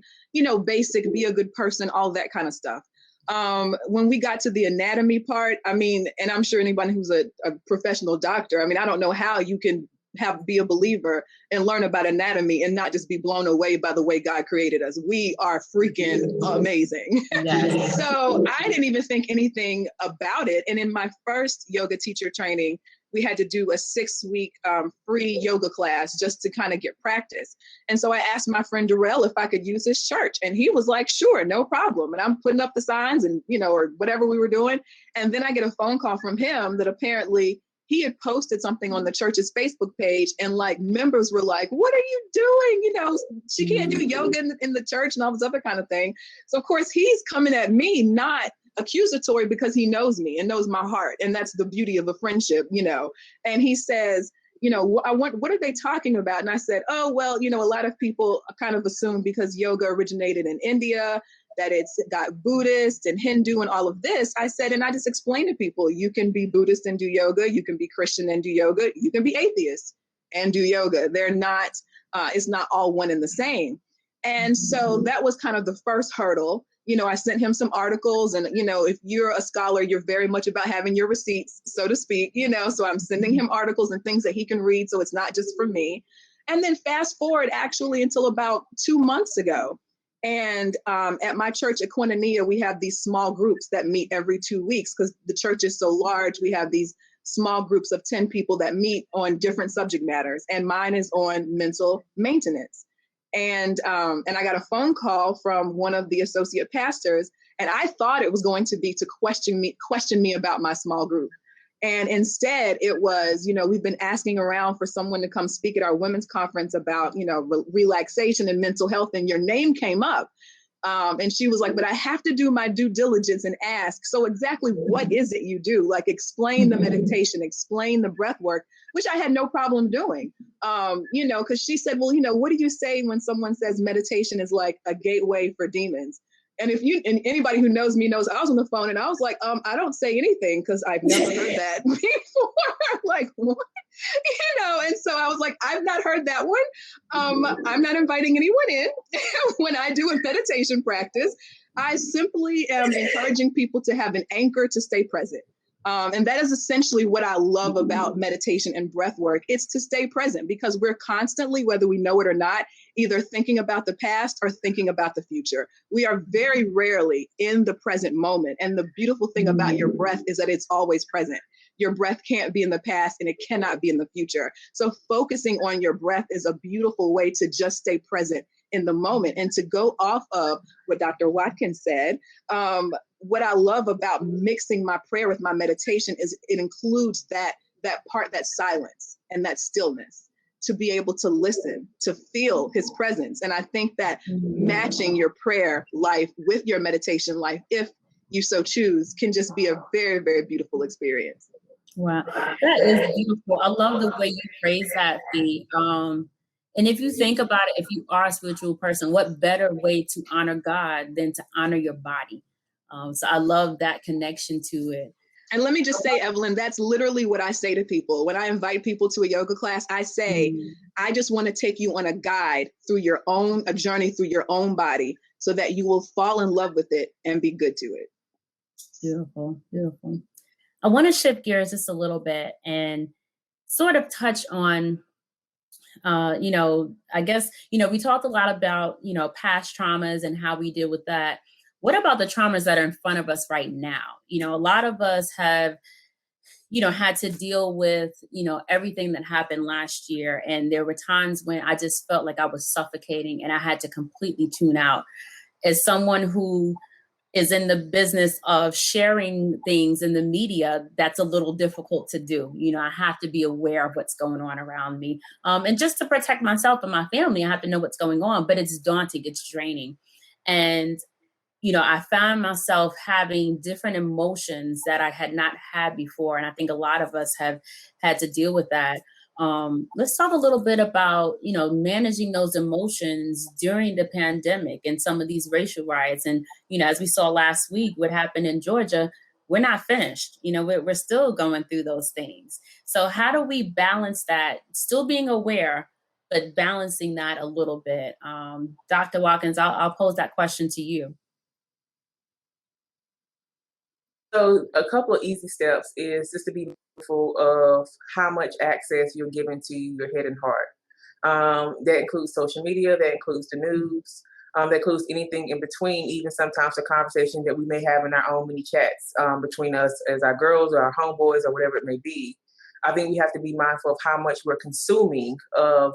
basic, be a good person, all that kind of stuff. When we got to the anatomy part, and I'm sure anybody who's a professional doctor, I don't know how you can be a believer and learn about anatomy and not just be blown away by the way God created us. We are freaking amazing. Yes. So I didn't even think anything about it. And in my first yoga teacher training, we had to do a 6-week free yoga class just to kind of get practice. And so I asked my friend Darrell if I could use his church. And he was like, sure, no problem. And I'm putting up the signs and, or whatever we were doing. And then I get a phone call from him that apparently he had posted something on the church's Facebook page, and like members were like, what are you doing? You know, she can't do yoga in the church and all this other kind of thing. So of course he's coming at me, not accusatory, because he knows me and knows my heart. And that's the beauty of a friendship, you know. And he says, you know, what are they talking about? And I said, oh, well, you know, a lot of people kind of assume because yoga originated in India, that it's got Buddhist and Hindu and all of this. I said, and I just explained to people, you can be Buddhist and do yoga, you can be Christian and do yoga, you can be atheist and do yoga. They're not, it's not all one and the same. And so that was kind of the first hurdle. You know, I sent him some articles, and, you know, if you're a scholar, you're very much about having your receipts, so to speak, you know, so I'm sending him articles and things that he can read. So it's not just for me. And then fast forward actually until about 2 months ago. And at my church at Koinonia, we have these small groups that meet every 2 weeks because the church is so large. We have these small groups of 10 people that meet on different subject matters. And mine is on mental maintenance. And I got a phone call from one of the associate pastors, and I thought it was going to be to question me about my small group. And instead it was, you know, we've been asking around for someone to come speak at our women's conference about, you know, relaxation and mental health, and your name came up. And she was like, but I have to do my due diligence and ask, so exactly what is it you do? Like, explain the meditation, explain the breath work, which I had no problem doing. You know, because she said, well, you know, what do you say when someone says meditation is like a gateway for demons? And anybody who knows me knows I was on the phone and I was like, I don't say anything because I've never heard that before. Like, what? You know, and so I was like, I've not heard that one. I'm not inviting anyone in when I do a meditation practice. I simply am encouraging people to have an anchor to stay present. And that is essentially what I love about meditation and breath work. It's to stay present, because we're constantly, whether we know it or not, either thinking about the past or thinking about the future. We are very rarely in the present moment. And the beautiful thing about your breath is that it's always present. Your breath can't be in the past and it cannot be in the future. So focusing on your breath is a beautiful way to just stay present in the moment. And to go off of what Dr. Watkins said, what I love about mixing my prayer with my meditation is it includes that part, that silence and that stillness, to be able to listen, to feel his presence. And I think that matching your prayer life with your meditation life, if you so choose, can just be a very, very beautiful experience. Wow, that is beautiful. I love the way you phrase that, Fee. And if you think about it, if you are a spiritual person, what better way to honor God than to honor your body? So I love that connection to it. And let me just say, Evelyne, that's literally what I say to people. When I invite people to a yoga class, I say, I just want to take you on a guide through a journey through your own body, so that you will fall in love with it and be good to it. Beautiful, beautiful. I want to shift gears just a little bit and sort of touch on, you know, I guess, you know, we talked a lot about, you know, past traumas and how we deal with that. What about the traumas that are in front of us right now? You know, a lot of us have, you know, had to deal with, you know, everything that happened last year. And there were times when I just felt like I was suffocating and I had to completely tune out. As someone who is in the business of sharing things in the media, that's a little difficult to do. You know, I have to be aware of what's going on around me. And just to protect myself and my family, I have to know what's going on, but it's daunting, it's draining. And, you know, I found myself having different emotions that I had not had before. And I think a lot of us have had to deal with that. Let's talk a little bit about, you know, managing those emotions during the pandemic and some of these racial riots. And, you know, as we saw last week, what happened in Georgia, we're not finished. You know, we're still going through those things. So how do we balance that, still being aware, but balancing that a little bit? Dr. Watkins, I'll pose that question to you. So a couple of easy steps is just to be mindful of how much access you're giving to your head and heart. That includes social media, that includes the news, that includes anything in between, even sometimes the conversation that we may have in our own mini chats between us as our girls or our homeboys or whatever it may be. I think we have to be mindful of how much we're consuming of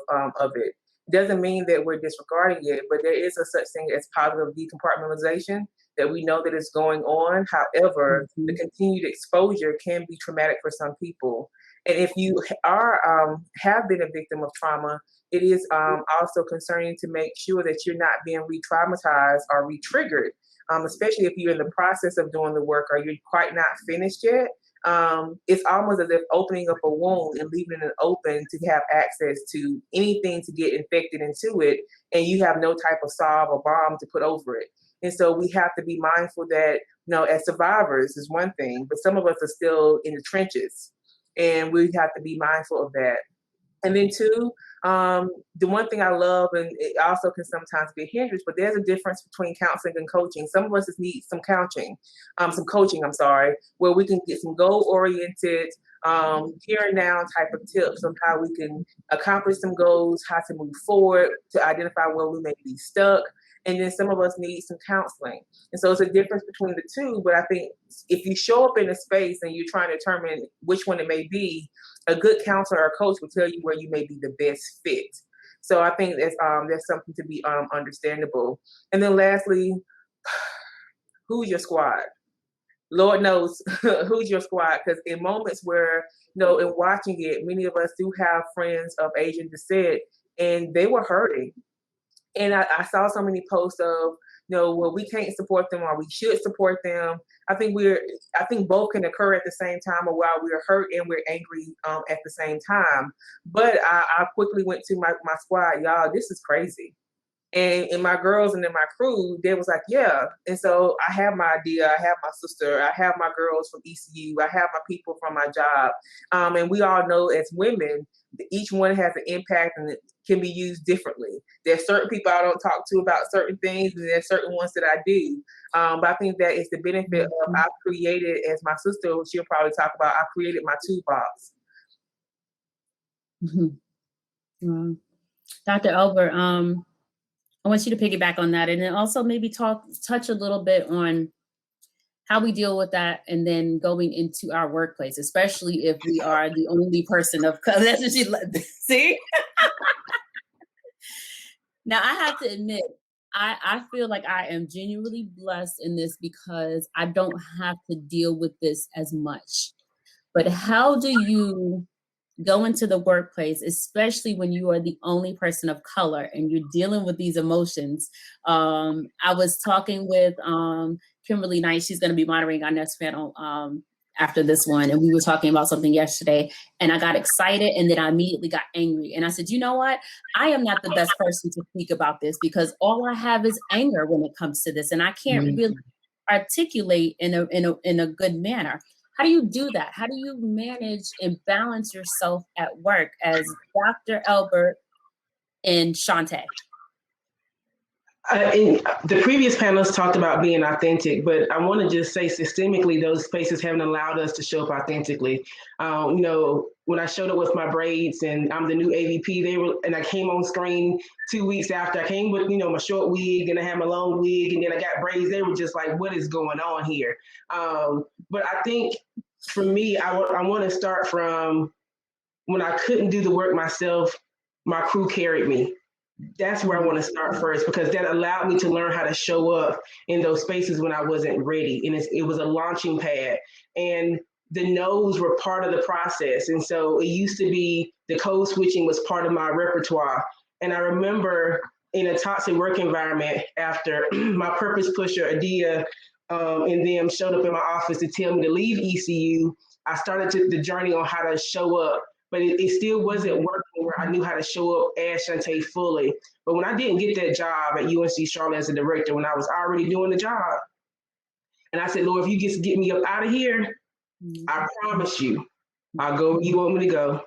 it. Doesn't mean that we're disregarding it, but there is a such thing as positive decompartmentalization, that we know that it's going on. However, the continued exposure can be traumatic for some people. And if you are have been a victim of trauma, it is also concerning to make sure that you're not being re-traumatized or re-triggered, especially if you're in the process of doing the work or you're quite not finished yet. It's almost as if opening up a wound and leaving it open to have access to anything to get infected into it, and you have no type of salve or balm to put over it. And so we have to be mindful that, as survivors is one thing, but some of us are still in the trenches, and we have to be mindful of that. And then two, the one thing I love, and it also can sometimes be a hindrance, but there's a difference between counseling and coaching. Some of us just need some coaching, where we can get some goal-oriented, here and now type of tips on how we can accomplish some goals, how to move forward, to identify where we may be stuck. And then some of us need some counseling. And so it's a difference between the two. But I think if you show up in a space and you're trying to determine which one it may be, a good counselor or coach will tell you where you may be the best fit. So I think that's something to be understandable. And then lastly, who's your squad? Lord knows who's your squad, because in moments where, in watching it, many of us do have friends of Asian descent, and they were hurting. And I saw so many posts of, well, we can't support them or we should support them. I think both can occur at the same time, or while we're hurt and we're angry at the same time. But I quickly went to my squad, y'all, this is crazy. And my girls and then my crew, they was like, yeah. And so I have my idea, I have my sister, I have my girls from ECU, I have my people from my job. And we all know as women, each one has an impact and it can be used differently. There's certain people I don't talk to about certain things, and there's certain ones that I do. But I think that is the benefit of I've created, as my sister, she'll probably talk about, I created my toolbox. Mm-hmm. Dr. Elbert, I want you to piggyback on that, and then also maybe touch a little bit on how we deal with that, and then going into our workplace, especially if we are the only person of color. That's what she see. Now, I have to admit, I feel like I am genuinely blessed in this because I don't have to deal with this as much. But how do you go into the workplace, especially when you are the only person of color and you're dealing with these emotions? I was talking with Kimberly Knight. She's going to be moderating our next panel after this one. And we were talking about something yesterday, and I got excited, and then I immediately got angry. And I said, you know what? I am not the best person to speak about this because all I have is anger when it comes to this. And I can't really articulate in a good manner. How do you do that? How do you manage and balance yourself at work as Dr. Elbert and Shawnte? The previous panelists talked about being authentic, but I want to just say systemically, those spaces haven't allowed us to show up authentically. When I showed up with my braids and I'm the new AVP, and I came on screen 2 weeks after. I came with, my short wig, and I had my long wig, and then I got braids. They were just like, what is going on here? But I think for me, I want to start from when I couldn't do the work myself, my crew carried me. That's where I want to start first, because that allowed me to learn how to show up in those spaces when I wasn't ready. And it was a launching pad. And the no's were part of the process. And so it used to be the code switching was part of my repertoire. And I remember in a toxic work environment, after my purpose pusher, Adia, and them showed up in my office to tell me to leave ECU, I started the journey on how to show up. But it still wasn't working where I knew how to show up as Shawnte fully. But when I didn't get that job at UNC Charlotte as a director, when I was already doing the job, and I said, Lord, if you just get me up out of here, I promise you, I'll go where you want me to go.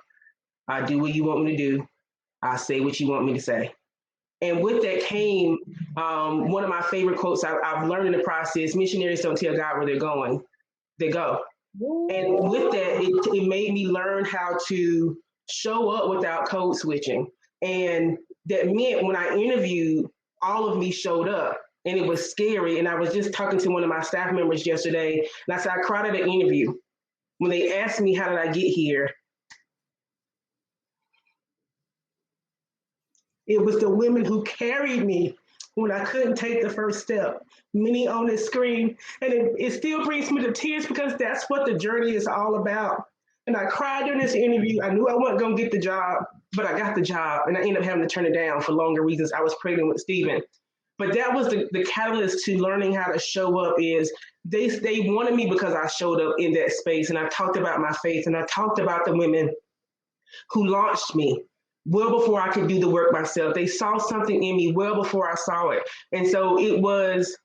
I'll do what you want me to do. I'll say what you want me to say. And with that came one of my favorite quotes I've learned in the process: missionaries don't tell God where they're going, they go. And with that, it made me learn how to show up without code switching. And that meant when I interviewed, all of me showed up, and it was scary. And I was just talking to one of my staff members yesterday, and I said, I cried at an interview. When they asked me, how did I get here? It was the women who carried me when I couldn't take the first step. Many on this screen, and it still brings me to tears, because that's what the journey is all about. And I cried during this interview. I knew I wasn't going to get the job, but I got the job. And I ended up having to turn it down for longer reasons. I was pregnant with Stephen. But that was the catalyst to learning how to show up is they wanted me because I showed up in that space. And I talked about my faith, and I talked about the women who launched me well before I could do the work myself. They saw something in me well before I saw it. And so it was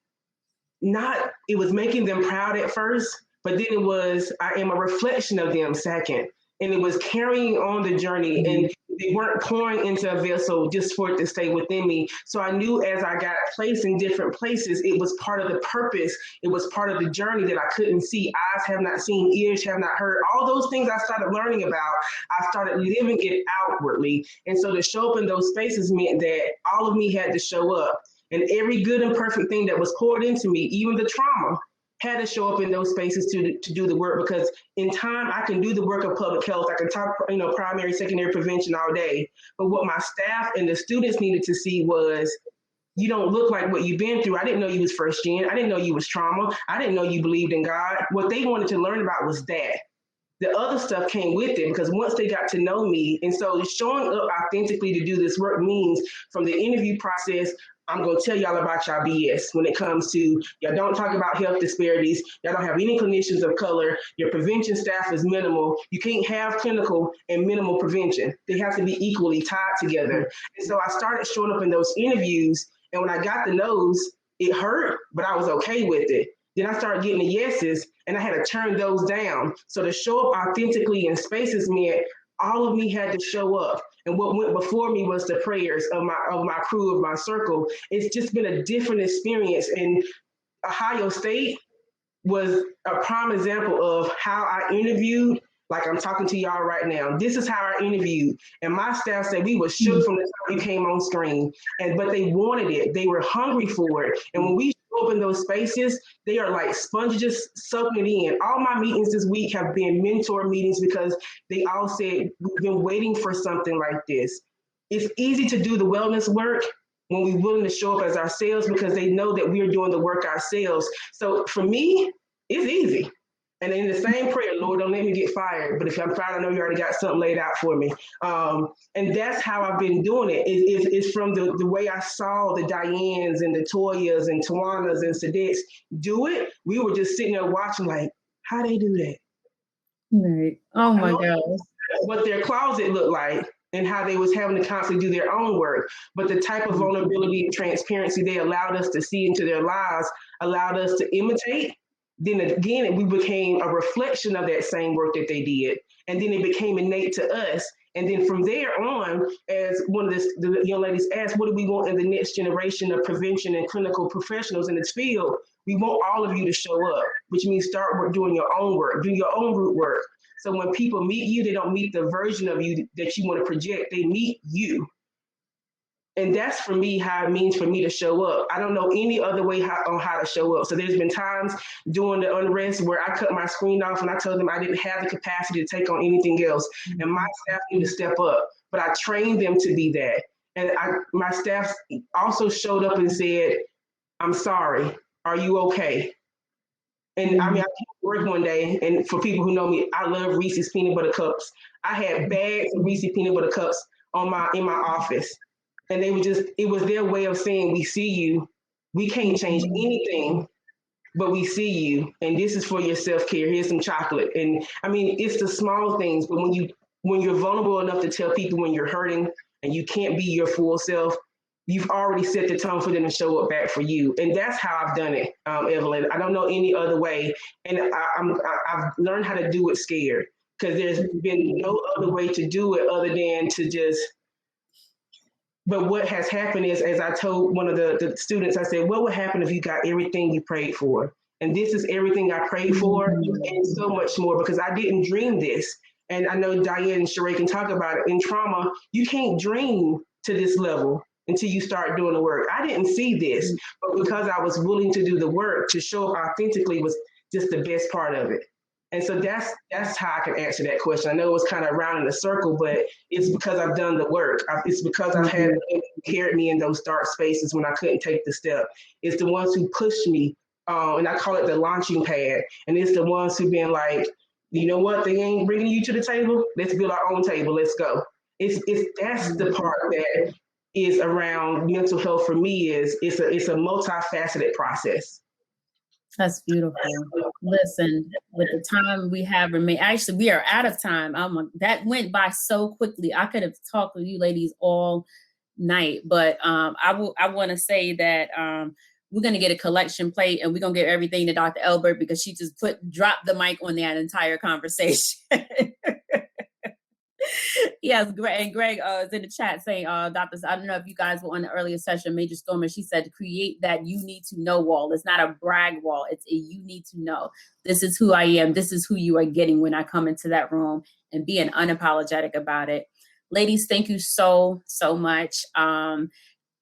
making them proud at first, but then it was, I am a reflection of them second. And it was carrying on the journey, and they weren't pouring into a vessel just for it to stay within me. So I knew as I got placed in different places, it was part of the purpose. It was part of the journey that I couldn't see. Eyes have not seen, ears have not heard. All those things I started learning about, I started living it outwardly. And so to show up in those spaces meant that all of me had to show up. And every good and perfect thing that was poured into me, even the trauma, had to show up in those spaces to do the work, because in time I can do the work of public health. I can talk, primary, secondary prevention all day. But what my staff and the students needed to see was, you don't look like what you've been through. I didn't know you was first gen. I didn't know you was trauma. I didn't know you believed in God. What they wanted to learn about was that. The other stuff came with it, because once they got to know me, and so showing up authentically to do this work means from the interview process, I'm going to tell y'all about y'all BS when it comes to, y'all don't talk about health disparities. Y'all don't have any clinicians of color. Your prevention staff is minimal. You can't have clinical and minimal prevention. They have to be equally tied together. And so I started showing up in those interviews, and when I got the no's, it hurt, but I was okay with it. Then I started getting the yeses, and I had to turn those down. So to show up authentically in spaces meant all of me had to show up. And what went before me was the prayers of my crew, of my circle. It's just been a different experience. And Ohio State was a prime example of how I interviewed, like I'm talking to y'all right now. This is how I interviewed. And my staff said we were shook from the time you came on screen. But they wanted it. They were hungry for it. And when we show up in those spaces, they are like sponges just sucking it in. All my meetings this week have been mentor meetings, because they all said, we've been waiting for something like this. It's easy to do the wellness work when we're willing to show up as ourselves, because they know that we're doing the work ourselves. So for me, it's easy. And in the same prayer, Lord, don't let me get fired. But if I'm fired, I know you already got something laid out for me. And that's how I've been doing it. It's from the way I saw the Dianes and the Toyas and Tawanas and Sadets do it. We were just sitting there watching like, how they do that? Right. Oh my gosh. What their closet looked like, and how they was having to constantly do their own work. But the type of vulnerability and transparency they allowed us to see into their lives allowed us to imitate. Then again, we became a reflection of that same work that they did. And then it became innate to us. And then from there on, as one of the young ladies asked, what do we want in the next generation of prevention and clinical professionals in this field? We want all of you to show up, which means start doing your own work, do your own root work. So when people meet you, they don't meet the version of you that you want to project, they meet you. And that's for me how it means for me to show up. I don't know any other way on how to show up. So there's been times during the unrest where I cut my screen off and I told them I didn't have the capacity to take on anything else. And my staff need to step up, but I trained them to be that. And my staff also showed up and said, I'm sorry, are you okay? And I mean, I came to work one day, and for people who know me, I love Reese's peanut butter cups. I had bags of Reese's peanut butter cups in my office. And they were it was their way of saying, we see you. We can't change anything, but we see you. And this is for your self-care. Here's some chocolate. And I mean, it's the small things, but when you're vulnerable enough to tell people when you're hurting and you can't be your full self, you've already set the tone for them to show up back for you. And that's how I've done it, Evelyne. I don't know any other way. And I've learned how to do it scared, because there's been no other way to do it other than to just. But what has happened is, as I told one of the students, I said, what would happen if you got everything you prayed for? And this is everything I prayed for, and so much more, because I didn't dream this. And I know Diane and Sherrá can talk about it. In trauma, you can't dream to this level until you start doing the work. I didn't see this, but because I was willing to do the work, to show up authentically was just the best part of it. And so that's how I can answer that question. I know it was kind of round in a circle, but it's because I've done the work. It's because I've had women who carried me in those dark spaces when I couldn't take the step. It's the ones who pushed me, and I call it the launching pad. And it's the ones who've been like, You know what? They ain't bringing you to the table. Let's build our own table. Let's go. That's the part that is around mental health for me. It's a multifaceted process. That's beautiful. Listen, with the time we have remained, actually, we are out of time. That went by so quickly. I could have talked with you ladies all night, but I want to say that we're going to get a collection plate and we're going to give everything to Dr. Elbert because she just dropped the mic on that entire conversation. Yes, Greg is in the chat saying, doctors, I don't know if you guys were on the earlier session, Major Stormer, she said, create that you need to know wall. It's not a brag wall. It's a you need to know. This is who I am. This is who you are getting when I come into that room, and being unapologetic about it. Ladies, thank you so much. I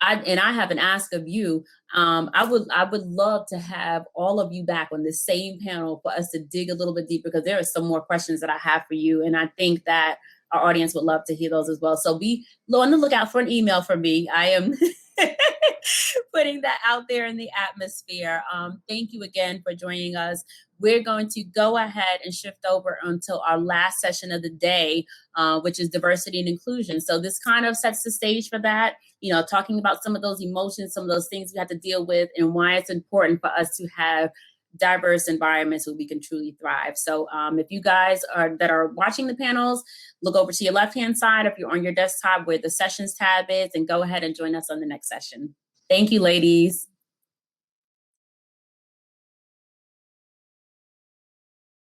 have an ask of you. I would love to have all of you back on the same panel for us to dig a little bit deeper, because there are some more questions that I have for you. And I think that our audience would love to hear those as well. So be on the lookout for an email from me. I am putting that out there in the atmosphere. Thank you again for joining us. We're going to go ahead and shift over until our last session of the day, which is diversity and inclusion. So this kind of sets the stage for that, talking about some of those emotions, some of those things we have to deal with, and why it's important for us to have diverse environments where we can truly thrive. So if you guys that are watching the panels, look over to your left-hand side if you're on your desktop where the sessions tab is, and go ahead and join us on the next session. Thank you, ladies.